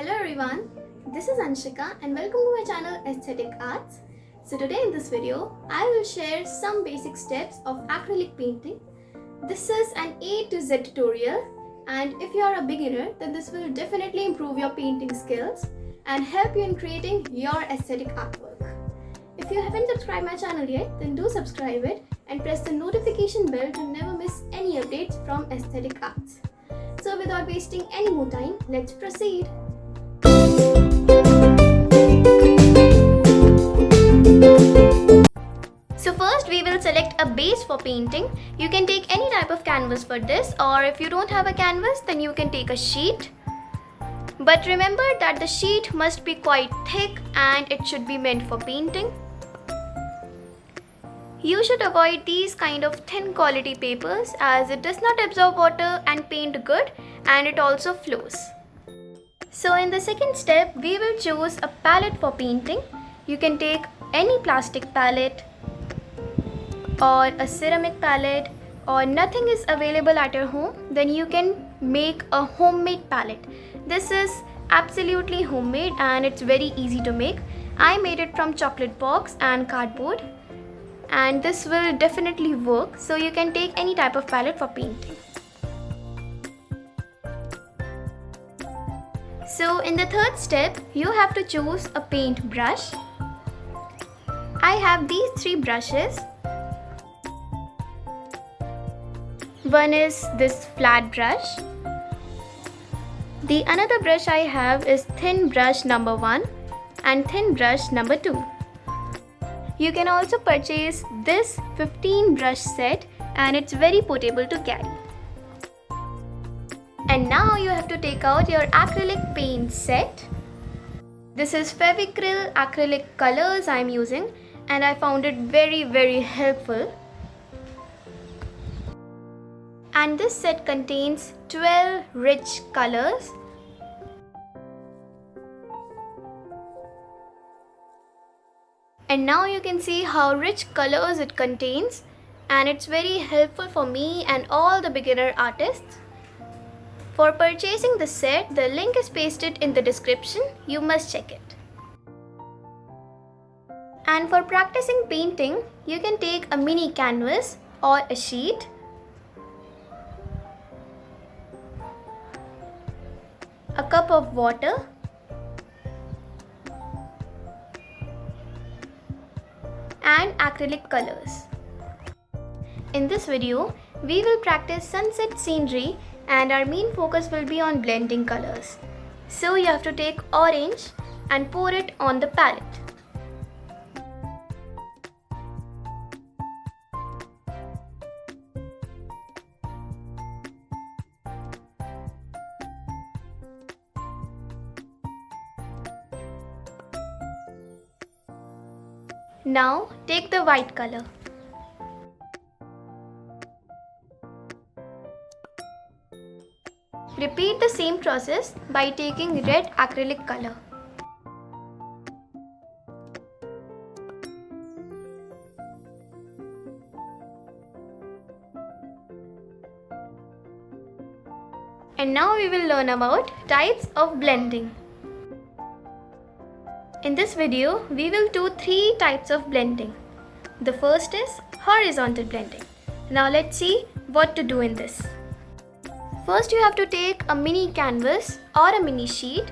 Hello everyone, this is Anshika and welcome to my channel Aesthetic Arts. So today in this video, I will share some basic steps of acrylic painting. This is an A to Z tutorial, and if you are a beginner, then this will definitely improve your painting skills and help you in creating your aesthetic artwork. If you haven't subscribed my channel yet, then do subscribe it and press the notification bell to never miss any updates from Aesthetic Arts. So without wasting any more time, let's proceed. So first we will select a base for painting. You can take any type of canvas for this, or if you don't have a canvas, then you can take a sheet. But remember that the sheet must be quite thick and it should be meant for painting. You should avoid these kind of thin quality papers as it does not absorb water and paint good, and it also flows. So in the second step, we will choose a palette for painting. You can take any plastic palette or a ceramic palette, or nothing is available at your home, then you can make a homemade palette. This is absolutely homemade and it's very easy to make. I made it from chocolate box and cardboard, and this will definitely work. So you can take any type of palette for painting. So in the third step, you have to choose a paint brush. I have these three brushes. One is this flat brush. The another brush I have is thin brush number 1 and thin brush number 2. You can also purchase this 15 brush set and it's very portable to carry. And now you have to take out your acrylic paint set. This is Fevicryl acrylic colors I am using, and I found it very helpful. And this set contains 12 rich colors. And now you can see how rich colors it contains, and it's very helpful for me and all the beginner artists. For purchasing the set, the link is pasted in the description. You must check it. And for practicing painting, you can take a mini canvas or a sheet. A cup of water, and acrylic colors. In this video, we will practice sunset scenery and our main focus will be on blending colors. So you have to take orange and pour it on the palette. Now take the white color. Repeat the same process by taking red acrylic color. And now we will learn about types of blending. In this video, we will do 3 types of blending. The first is horizontal blending. Now let's see what to do in this. First, you have to take a mini canvas or a mini sheet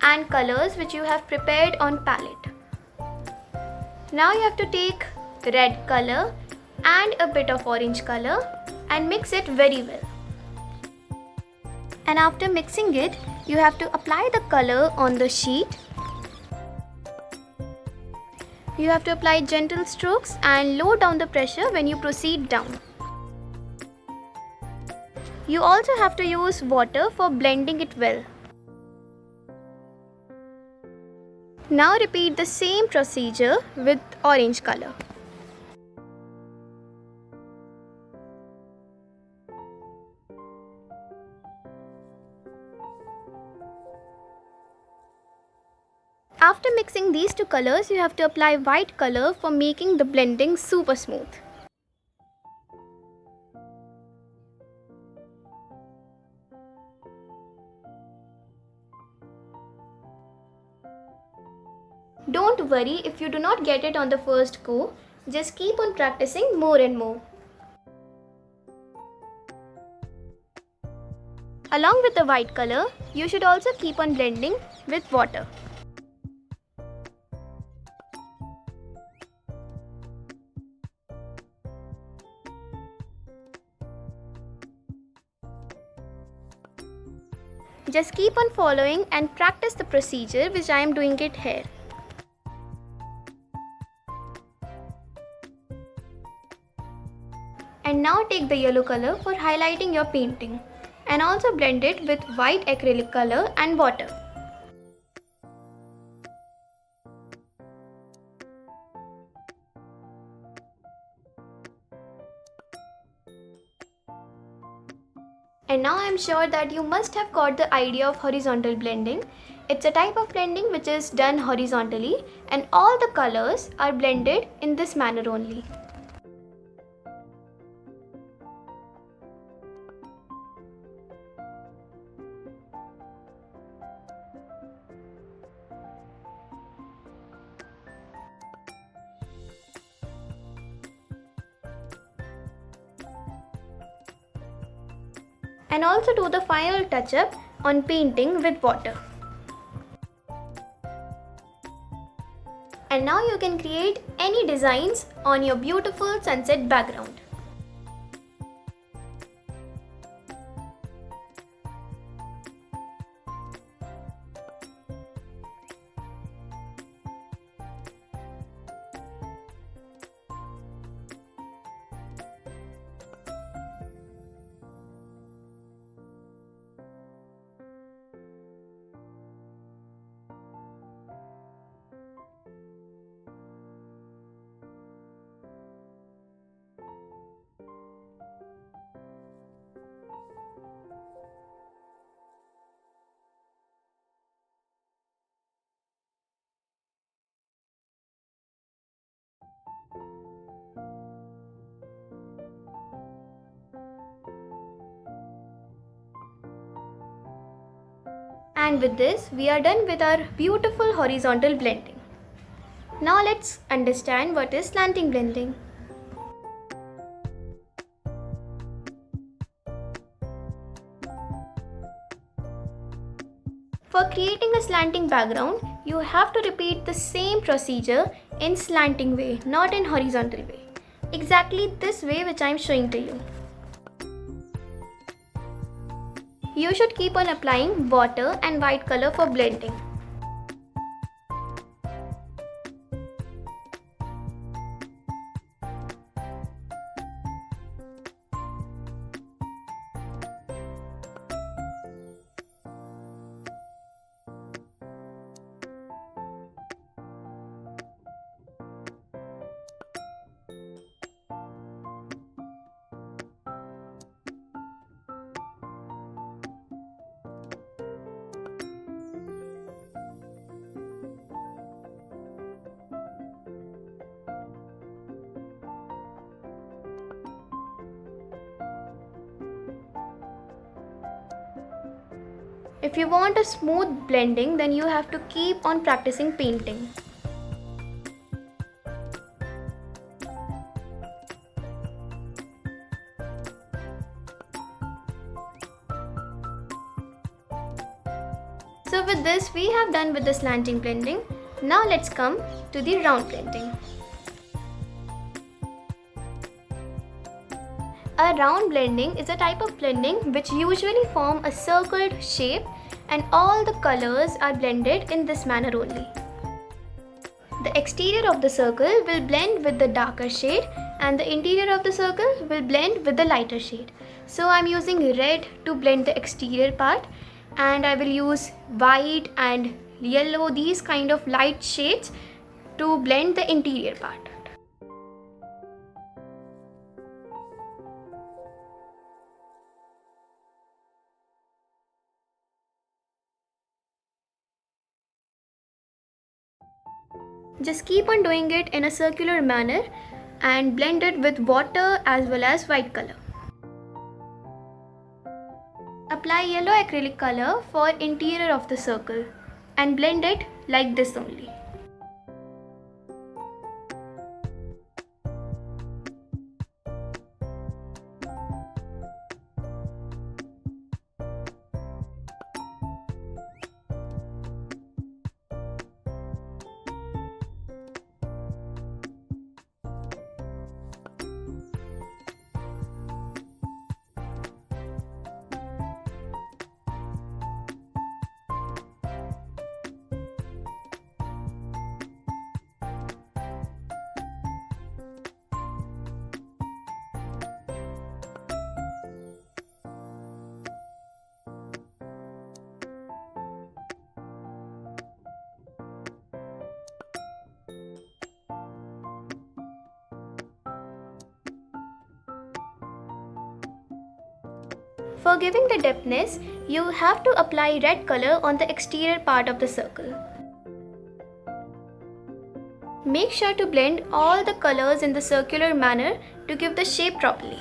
and colors which you have prepared on palette. Now you have to take red color and a bit of orange color and mix it very well. And after mixing it, you have to apply the color on the sheet. You have to apply gentle strokes and lower down the pressure when you proceed down. You also have to use water for blending it well. Now repeat the same procedure with orange color. After mixing these two colors, you have to apply white color for making the blending super smooth. Don't worry if you do not get it on the first go, just keep on practicing more and more. Along with the white color, you should also keep on blending with water. Just keep on following and practice the procedure which I am doing it here. And now take the yellow color for highlighting your painting and also blend it with white acrylic color and water. And now I am sure that you must have got the idea of horizontal blending. It's a type of blending which is done horizontally and all the colors are blended in this manner only. And also do the final touch up on painting with water. And now you can create any designs on your beautiful sunset background. And with this, we are done with our beautiful horizontal blending. Now let's understand what is slanting blending. For creating a slanting background, you have to repeat the same procedure in slanting way, not in horizontal way. Exactly this way which I am showing to you. You should keep on applying water and white color for blending. If you want a smooth blending, then you have to keep on practicing painting. So with this, we have done with the slanting blending. Now let's come to the round blending. A round blending is a type of blending which usually form a circled shape and all the colors are blended in this manner only. The exterior of the circle will blend with the darker shade and the interior of the circle will blend with the lighter shade. So I'm using red to blend the exterior part and I will use white and yellow, these kind of light shades to blend the interior part. Just keep on doing it in a circular manner and blend it with water as well as white color. Apply yellow acrylic color for interior of the circle and blend it like this only. For giving the depthness, you have to apply red color on the exterior part of the circle. Make sure to blend all the colors in the circular manner to give the shape properly.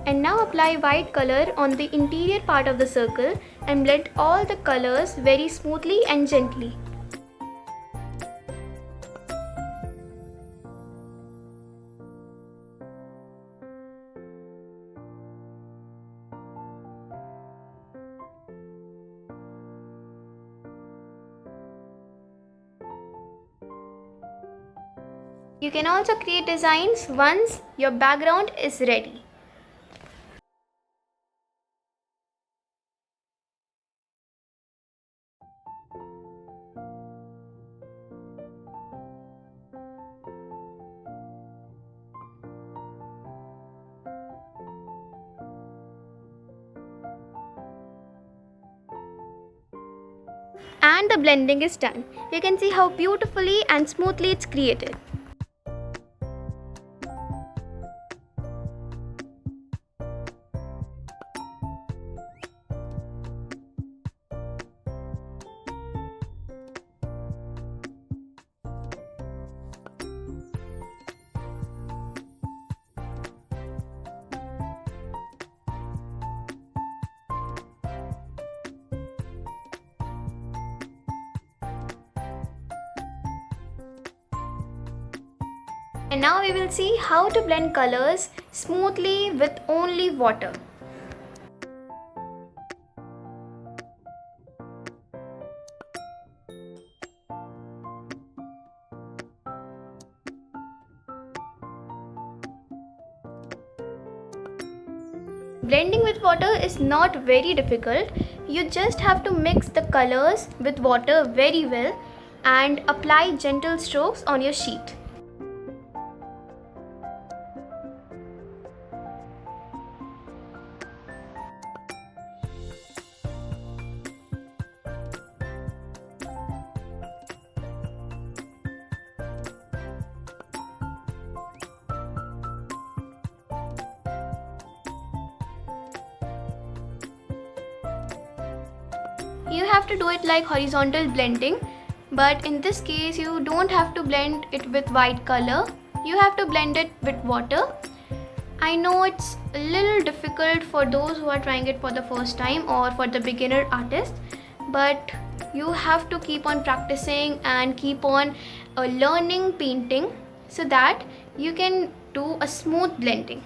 And now apply white color on the interior part of the circle and blend all the colors very smoothly and gently. You can also create designs once your background is ready. And the blending is done. You can see how beautifully and smoothly it's created. And now we will see how to blend colors smoothly with only water. Blending with water is not very difficult. You just have to mix the colors with water very well and apply gentle strokes on your sheet. You have to do it like horizontal blending, but in this case you don't have to blend it with white color. You have to blend it with water. I know it's a little difficult for those who are trying it for the first time or for the beginner artist, but you have to keep on practicing and keep on learning painting so that you can do a smooth blending.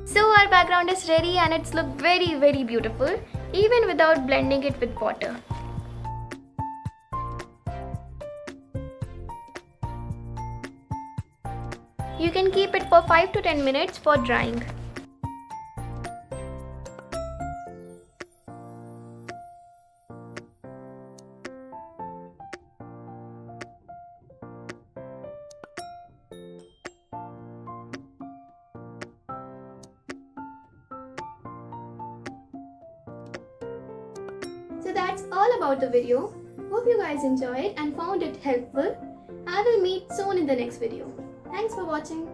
So our background is ready and it's looked very beautiful even without blending it with water. You can keep it for 5 to 10 minutes for drying. So that's all about the video. Hope you guys enjoyed and found it helpful. I will meet soon in the next video. Thanks for watching.